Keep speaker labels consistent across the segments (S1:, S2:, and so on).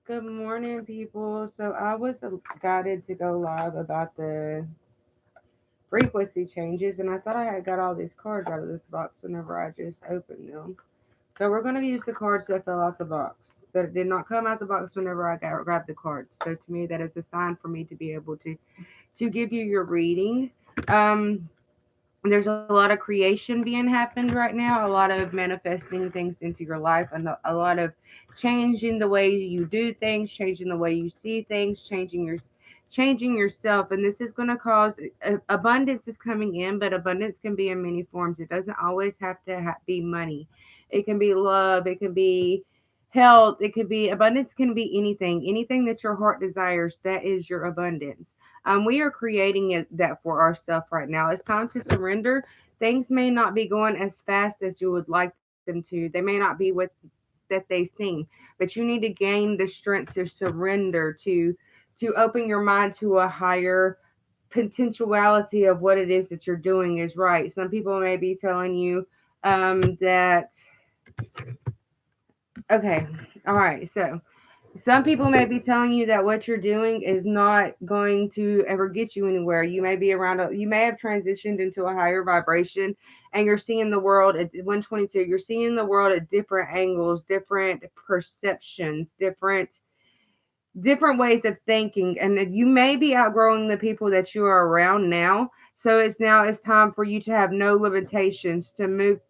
S1: Good morning, people. So I was guided to go live about the frequency changes, and I thought I had got all these cards out of this box whenever I just opened them. So we're going to use the cards that fell out the box. That did not come out the box whenever grabbed the cards. So to me, that is a sign for me to be able to give you your reading. Um, there's a lot of creation being happened right now, a lot of manifesting things into your life, and a lot of changing the way you do things, changing the way you see things, changing yourself. And this is going to cause abundance is coming in, but abundance can be in many forms. It doesn't always have to be money. It can be love, it can be health, it could be abundance, can be anything that your heart desires. That is your abundance. We are creating that for ourselves right now. It's time to surrender. Things may not be going as fast as you would like them to. They may not be what that they seem, but you need to gain the strength to surrender, to open your mind to a higher potentiality of what it is that you're doing is right. Some people may be telling you that okay, all right, so some people may be telling you that what you're doing is not going to ever get you anywhere. You may be you may have transitioned into a higher vibration, and you're seeing the world at 122. You're seeing the world at different angles, different perceptions, different ways of thinking, and that you may be outgrowing the people that you are around now. So it's time for you to have no limitations to move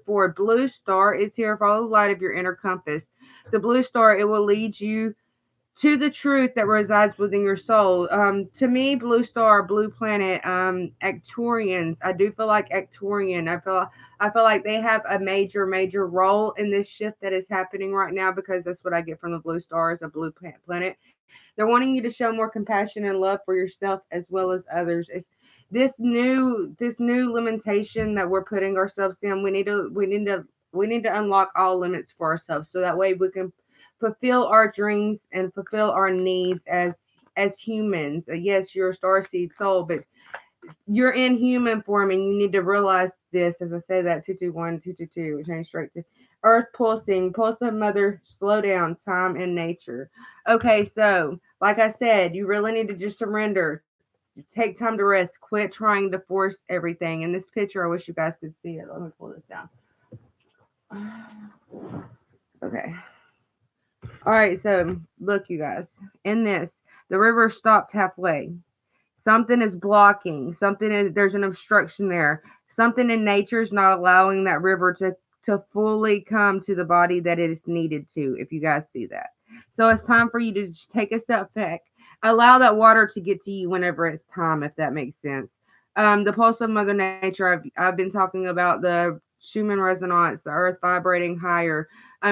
S1: forward. Blue star is here. Follow the light of your inner compass. The blue star, it will lead you to the truth that resides within your soul. To me, blue star, blue planet, Acturians. I do feel like Acturian. I feel like they have a major role in this shift that is happening right now, because that's what I get from the blue star is a blue planet. They're wanting you to show more compassion and love for yourself as well as others. It's this new limitation that we're putting ourselves in. We need to unlock all limits for ourselves, so that way we can fulfill our dreams and fulfill our needs as humans. Yes, you're a starseed soul, but you're in human form, and you need to realize this. As I say that, 221, 222, change straight to Earth pulsing, pulse of mother, slow down, time and nature. Okay, so like I said, you really need to just surrender. Take time to rest. Quit trying to force everything. In this picture, I wish you guys could see it. Let me pull this down. Okay. All right, so look, you guys. In this, the river stopped halfway. Something is blocking. Something is there's an obstruction there. Something in nature is not allowing that river to fully come to the body that it is needed to. If you guys see that, so it's time for you to just take a step back. Allow that water to get to you whenever it's time. If that makes sense. The pulse of Mother Nature. I've been talking about the Schumann resonance, the Earth vibrating higher.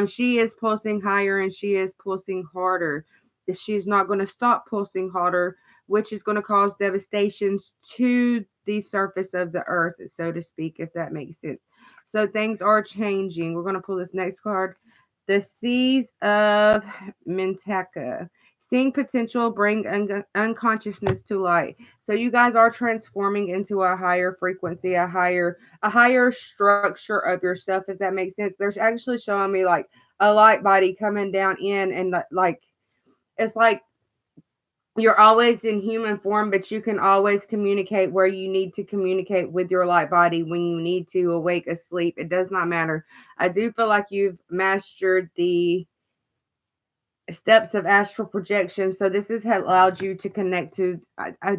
S1: She is pulsing higher, and she is pulsing harder. She's not going to stop pulsing harder, which is going to cause devastations to the surface of the earth, so to speak, if that makes sense. So things are changing. We're going to pull this next card. The Seas of Mintaka. Seeing potential, bring unconsciousness to light. So you guys are transforming into a higher frequency, a higher structure of yourself, if that makes sense. There's actually showing me like a light body coming down in, and like it's like you're always in human form, but you can always communicate where you need to communicate with your light body when you need to, awake, asleep. It does not matter. I do feel like you've mastered the steps of astral projection. So this has allowed you to connect to.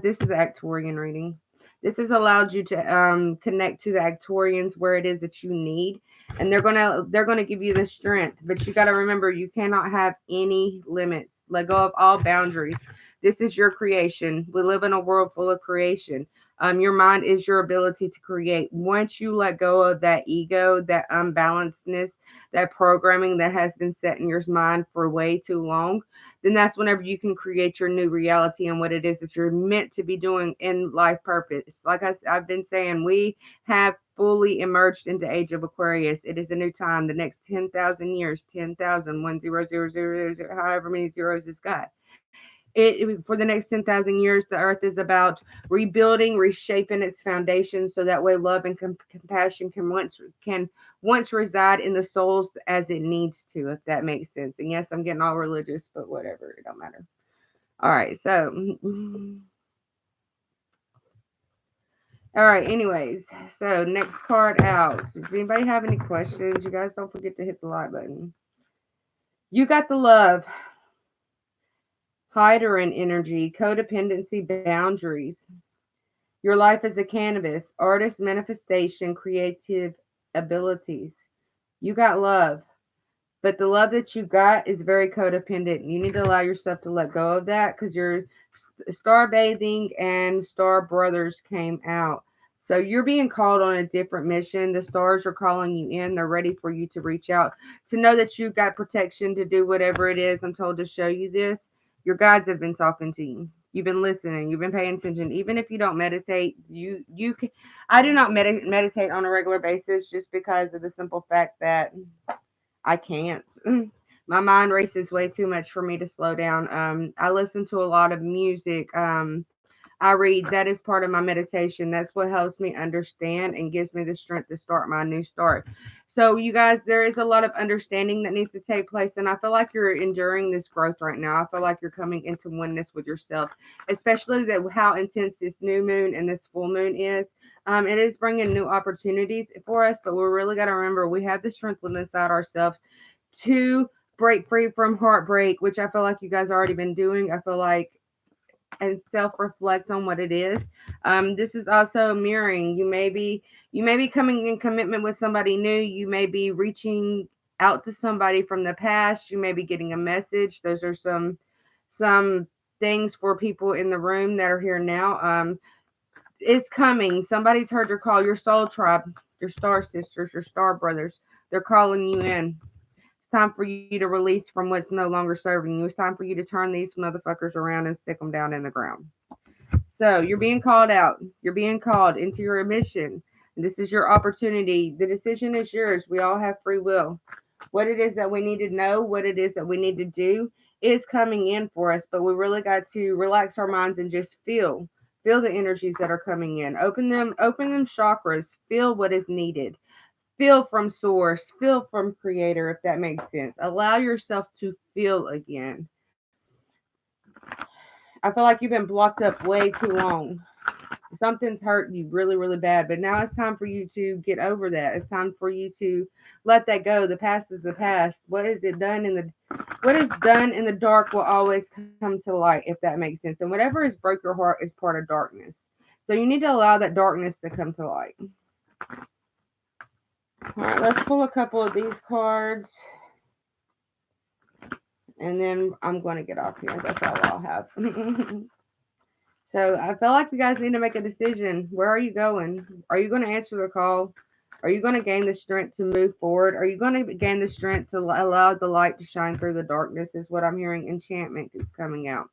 S1: This is Acturian reading. This has allowed you to connect to the Acturians where it is that you need, and they're gonna give you the strength. But you got to remember, you cannot have any limits. Let go of all boundaries. This is your creation. We live in a world full of creation. Your mind is your ability to create. Once you let go of that ego, that unbalancedness, that programming that has been set in your mind for way too long, then that's whenever you can create your new reality and what it is that you're meant to be doing in life purpose. Like I've been saying, we have fully emerged into age of Aquarius. It is a new time. The next 10,000 years, 10,000, 1 0 0 0 0, however many zeros it's got. For the next 10,000 years, the earth is about rebuilding, reshaping its foundation, so that way love and compassion can once reside in the souls as it needs to, if that makes sense. And yes, I'm getting all religious, but whatever, it don't matter. All right, so all right, anyways, so next card out. Does anybody have any questions? You guys don't forget to hit the like button. You got the love, Hyderin energy, codependency, boundaries. Your life is a canvas, artist manifestation, creative abilities. You got love, but the love that you got is very codependent. You need to allow yourself to let go of that because you're star bathing and star brothers came out. So you're being called on a different mission. The stars are calling you in. They're ready for you to reach out, to know that you've got protection to do whatever it is. I'm told to show you this. Your guides have been talking to you. You've been listening. You've been paying attention. Even if you don't meditate, you can. I do not meditate on a regular basis just because of the simple fact that I can't. My mind races way too much for me to slow down. I listen to a lot of music. I read. That is part of my meditation. That's what helps me understand and gives me the strength to start my new start. So, you guys, there is a lot of understanding that needs to take place, and I feel like you're enduring this growth right now. I feel like you're coming into oneness with yourself, especially that how intense this new moon and this full moon is. It is bringing new opportunities for us, but we really got to remember we have the strength within inside ourselves to break free from heartbreak, which I feel like you guys already been doing. I feel like and self reflect on what it is. This is also mirroring. You may be coming in commitment with somebody new. You may be reaching out to somebody from the past. You may be getting a message. Those are some things for people in the room that are here now. It's coming. Somebody's heard your call. Your soul tribe, your star sisters, your star brothers. They're calling you in. It's time for you to release from what's no longer serving you. It's time for you to turn these motherfuckers around and stick them down in the ground. So you're being called out. You're being called into your mission. This is your opportunity. The decision is yours. We all have free will. What it is that we need to know, what it is that we need to do is coming in for us. But we really got to relax our minds and just feel the energies that are coming in. Open them chakras. Feel what is needed. Feel from source, feel from creator, if that makes sense. Allow yourself to feel again. I feel like you've been blocked up way too long. Something's hurt you really, really bad, but now it's time for you to get over that. It's time for you to let that go. The past is the past. What is done in the dark will always come to light, if that makes sense. And whatever has broke your heart is part of darkness. So you need to allow that darkness to come to light. All right, let's pull a couple of these cards, and then I'm going to get off here. That's all I'll have. So I feel like you guys need to make a decision. Where are you going? Are you going to answer the call? Are you going to gain the strength to move forward? Are you going to gain the strength to allow the light to shine through the darkness? Is what I'm hearing. Enchantment is coming out.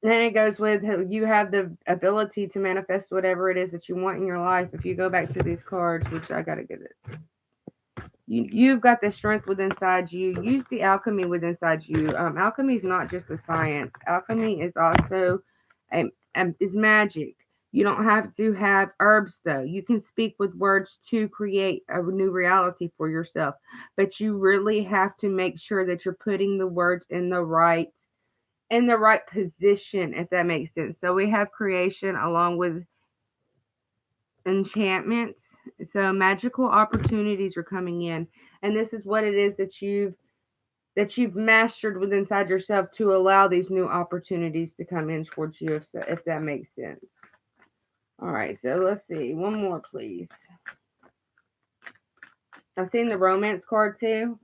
S1: Then it goes with you have the ability to manifest whatever it is that you want in your life. If you go back to these cards, which I got to get it. You've got the strength within inside you. Use the alchemy within inside you. Alchemy is not just a science. Alchemy is also is magic. You don't have to have herbs though. You can speak with words to create a new reality for yourself. But you really have to make sure that you're putting the words in the right position, if that makes sense. So we have creation along with enchantments. So magical opportunities are coming in, and this is what it is that you've mastered within inside yourself to allow these new opportunities to come in towards you, if that makes sense. All right, so let's see. One more, please. I've seen the romance card too,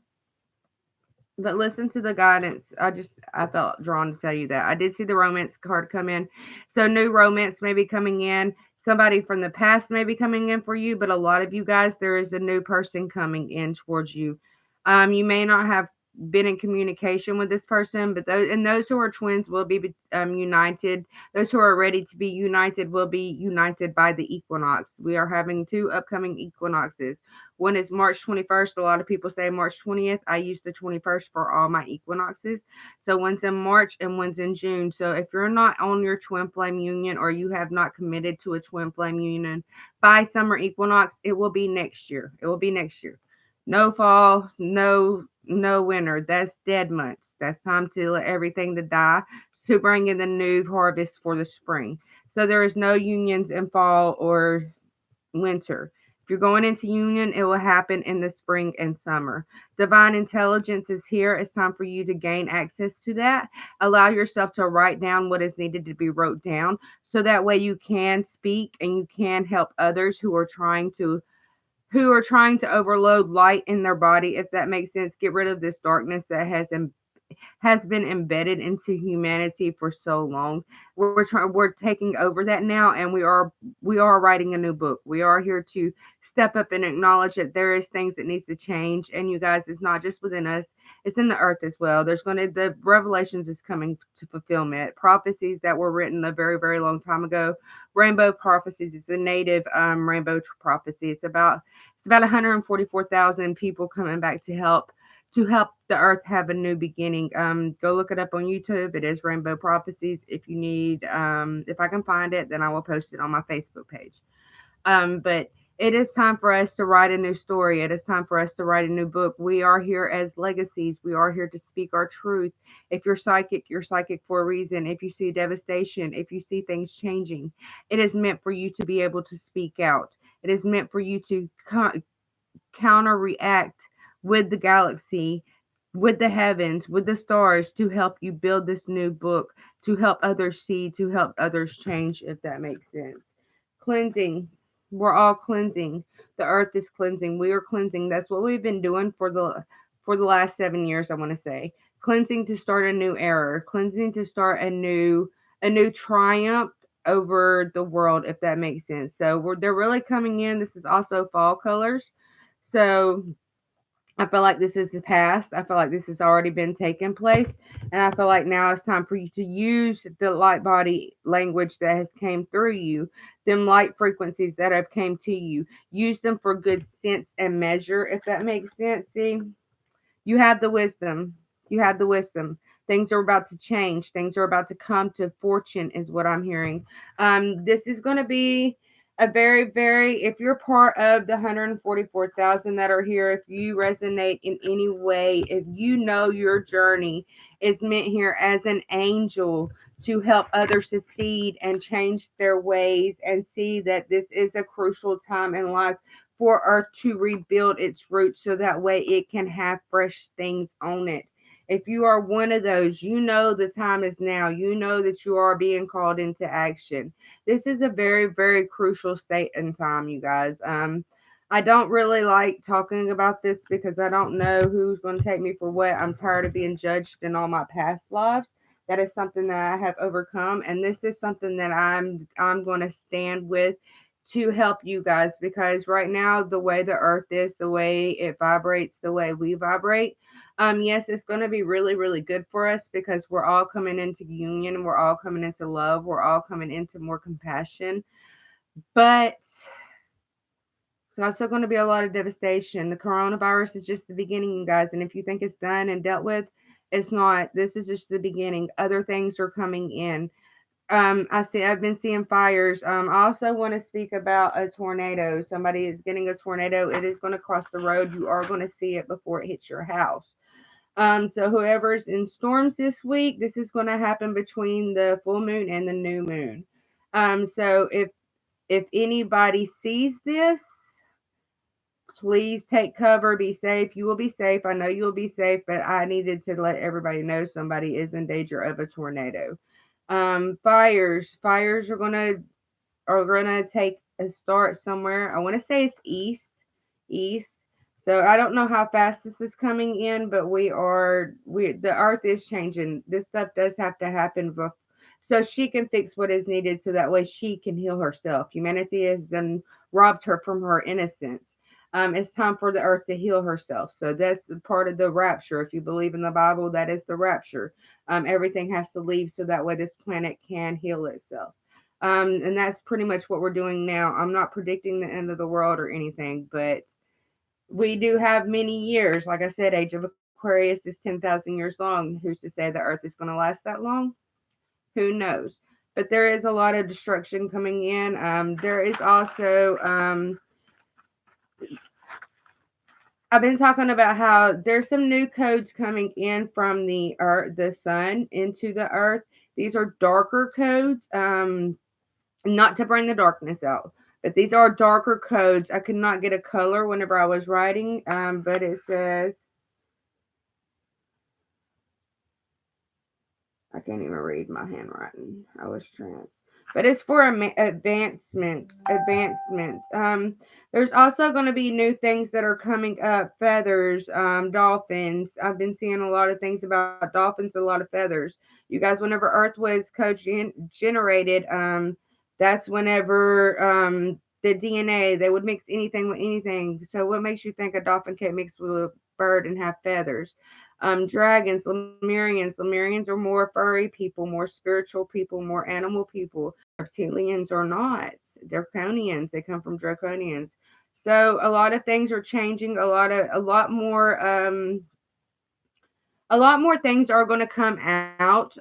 S1: but listen to the guidance. I felt drawn to tell you that. I did see the romance card come in. So new romance may be coming in. Somebody from the past may be coming in for you, but a lot of you guys, there is a new person coming in towards you. You may not have been in communication with this person, but those who are twins will be united. Those who are ready to be united will be united by the equinox. We are having two upcoming equinoxes. One is March 21st. A lot of people say March 20th. I use the 21st for all my equinoxes. So one's in March and one's in June. So if you're not on your twin flame union, or you have not committed to a twin flame union by summer equinox, it will be next year. It will be next year. No fall, no winter. That's dead months. That's time to let everything to die, to bring in the new harvest for the spring. So there is no unions in fall or winter. If you're going into union, it will happen in the spring and summer. Divine intelligence is here. It's time for you to gain access to that. Allow yourself to write down what is needed to be wrote down, so that way you can speak and you can help others who are trying to overload light in their body, if that makes sense. Get rid of this darkness that has been embedded into humanity for so long. We're taking over that now, and we are writing a new book. We are here to step up and acknowledge that there is things that needs to change. And you guys, it's not just within us, it's in the earth as well. The revelations is coming to fulfillment. Prophecies that were written a very, very long time ago. Rainbow prophecies. It's a native rainbow prophecy. It's about 144,000 people coming back to help the earth have a new beginning. Go look it up on YouTube. It is Rainbow Prophecies. If you need, if I can find it, then I will post it on my Facebook page. But it is time for us to write a new story. It is time for us to write a new book. We are here as legacies. We are here to speak our truth. If you're psychic for a reason. If you see devastation, if you see things changing, it is meant for you to be able to speak out. It is meant for you to counter react with the galaxy, with the heavens, with the stars, to help you build this new book, to help others see, to help others change, if that makes sense. Cleansing. We're all cleansing. The earth is cleansing. We are cleansing. That's what we've been doing for the last 7 years, I want to say. Cleansing to start a new era, cleansing to start a new triumph over the world, if that makes sense. So they're really coming in. This is also fall colors. So I feel like this is the past. I feel like this has already been taking place. And I feel like now it's time for you to use the light body language that has came through you, them light frequencies that have came to you. Use them for good sense and measure, if that makes sense. See, you have the wisdom. You have the wisdom. Things are about to change. Things are about to come to fortune, is what I'm hearing. This is going to be a very, very, if you're part of the 144,000 that are here, if you resonate in any way, if you know your journey is meant here as an angel to help others succeed and change their ways and see that this is a crucial time in life for Earth to rebuild its roots, so that way it can have fresh things on it. If you are one of those, you know the time is now. You know that you are being called into action. This is a very, very crucial state and time, you guys. I don't really like talking about this because I don't know who's going to take me for what. I'm tired of being judged in all my past lives. That is something that I have overcome, and this is something that I'm going to stand with to help you guys, because right now the way the earth is, the way it vibrates, the way we vibrate, yes, it's going to be really, really good for us, because we're all coming into union, we're all coming into love, we're all coming into more compassion. But it's also going to be a lot of devastation. The coronavirus is just the beginning, you guys, and if you think it's done and dealt with, it's not. This is just the beginning. Other things are coming in. I've been seeing fires. I also want to speak about a tornado. Somebody is getting a tornado. It is going to cross the road. You are going to see it before it hits your house. So whoever's in storms this week, this is going to happen between the full moon and the new moon. So if anybody sees this, please take cover, be safe. You will be safe. I know you'll be safe, but I needed to let everybody know somebody is in danger of a tornado. Fires are gonna take a start somewhere. I want to say it's east. So I don't know how fast this is coming in, but the earth is changing. This stuff does have to happen so she can fix what is needed, so that way she can heal herself. Humanity has done robbed her from her innocence. It's time for the earth to heal herself. So that's part of the rapture. If you believe in the Bible, that is the rapture. Everything has to leave, so that way this planet can heal itself. And that's pretty much what we're doing now. I'm not predicting the end of the world or anything, but We do have many years. Like I said, age of Aquarius is 10,000 years long. Who's to say the earth is going to last that long? Who knows? But there is a lot of destruction coming in. There is also, I've been talking about how there's some new codes coming in from the earth, the sun into the earth. These are darker codes, not to bring the darkness out, but these are darker codes. I could not get a color whenever I was writing, but it says, I can't even read my handwriting. I was trans. But it's for advancements. Advancements. There's also going to be new things that are coming up. Feathers, dolphins. I've been seeing a lot of things about dolphins, a lot of feathers. You guys, whenever Earth was generated, that's whenever the DNA, they would mix anything with anything. So what makes you think a dolphin can't mix with a bird and have feathers? Dragons, Lemurians. Lemurians are more furry people, more spiritual people, more animal people. Reptilians are not. Draconians. They come from draconians. So a lot of things are changing. A lot more things are going to come out.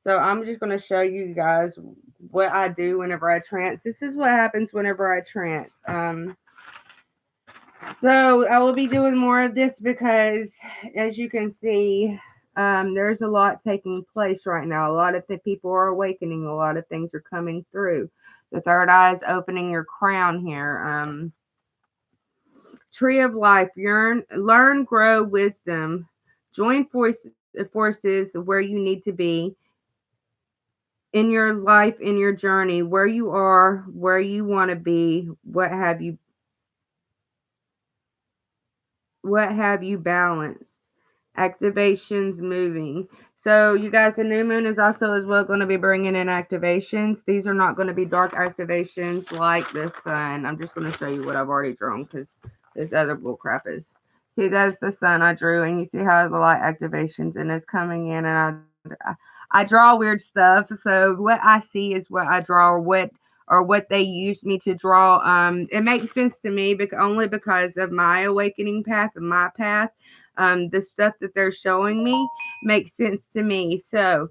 S1: So I'm just going to show you guys what I do whenever I trance. This is what happens whenever I trance. So I will be doing more of this because, as you can see, there's a lot taking place right now. A lot of the people are awakening. A lot of things are coming through. The third eye is opening your crown here. Tree of life. Learn, grow, wisdom. Join forces where you need to be in your life, in your journey, where you are, where you want to be. What have you balanced? Activations moving. So, you guys, the new moon is also as well going to be bringing in activations. These are not going to be dark activations like the sun. I'm just going to show you what I've already drawn because this other bull crap is. See, that's the sun I drew, and you see how the light activations and it's coming in, and I draw weird stuff. So what I see is what I draw, or what they use me to draw. It makes sense to me, only because of my awakening path and my path. The stuff that they're showing me makes sense to me. So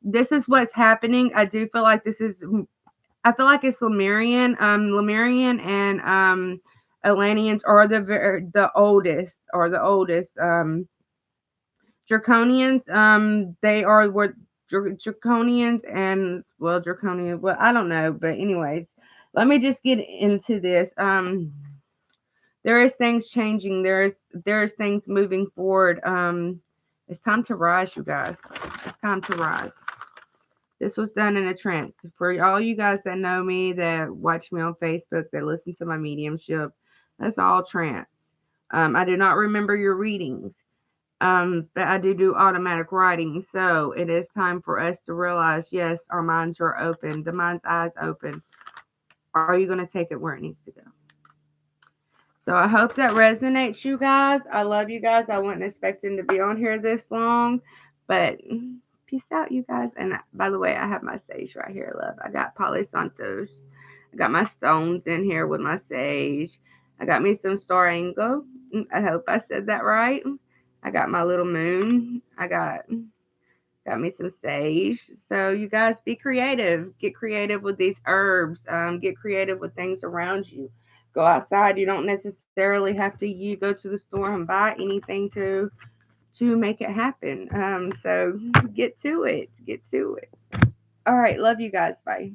S1: this is what's happening. I do feel like I feel like it's Lemurian. Lemurian and Atlanteans are the oldest, or the oldest. Draconians, they are what Draconians and, well, Draconian. Well, I don't know, but anyways, let me just get into this. There is things changing. There is things moving forward. It's time to rise, you guys. It's time to rise. This was done in a trance. For all you guys that know me, that watch me on Facebook, that listen to my mediumship, that's all trance. I do not remember your readings, but I do automatic writing. So it is time for us to realize, yes, our minds are open. The mind's eyes open. Are you going to take it where it needs to go? So I hope that resonates, you guys. I love you guys. I wasn't expecting to be on here this long, but peace out, you guys. And by the way, I have my sage right here, love. I got Palo Santos. I got my stones in here with my sage. I got me some star angle. I hope I said that right. I got my little moon. I got me some sage. So you guys, be creative. Get creative with these herbs. Get creative with things around you. Go outside. You don't necessarily have to you go to the store and buy anything to make it happen. So get to it. Get to it. All right. Love you guys. Bye.